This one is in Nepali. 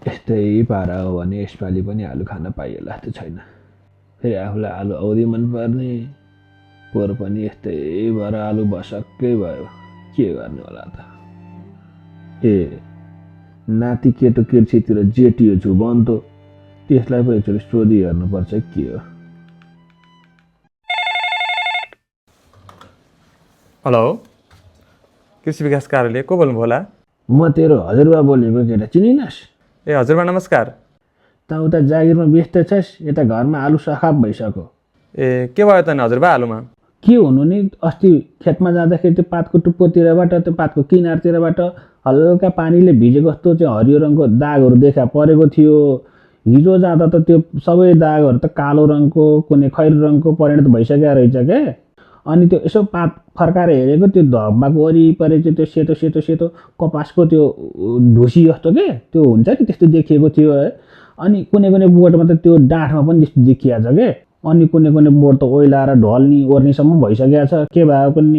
यस्तै पारा हो भने यसपालि पनि आलु खान पाइएला जस्तो छैन। फेरि आफूलाई आलु औधी मनपर्ने, पोहोर पनि यस्तै भएर आलु बसक्कै भयो। के गर्ने होला त? ए नाति केटो कृषितिर जेटियो छु भन्तो, त्यसलाई पो एकचोटि सोधी हेर्नुपर्छ के हो। हेलो, कृषि विकास कार्यालय को बोल्नुभयो होला? म तेरो हजुरबा बोलेको केटा, चिनिनस्? ए हजुरबा नमस्कार। त उता जागिरमा व्यस्त छस्, यता घरमा आलु सखाप भइसक्यो। ए के भयो त नि हजुरबा आलुमा? के हुनु नि, अस्ति खेतमा जाँदाखेरि त्यो पातको टुप्पोतिरबाट, त्यो पातको किनारतिरबाट हल्का पानीले भिजेको जस्तो चाहिँ हरियो रङको दागहरू देखा परेको थियो। हिजो जाँदा त त्यो सबै दागहरू त कालो रङको, कुनै खैरो रङको परिणत भइसकेको रहेछ क्या। अनि त्यो यसो पात फर्काएर हेरेको, त्यो धब्बाको वरिपरि चाहिँ त्यो सेतो सेतो सेतो कपासको त्यो ढुसी जस्तो के त्यो हुन्छ नि, त्यस्तो देखिएको थियो है। अनि कुनै कुनै बोटमा त त्यो डाँठमा पनि त्यस्तो देखिएको छ के। अनि कुनै कुनै बोट त ओइलाएर ढल्ने ओर्नेसम्म भइसकेको छ, के भयो पनि।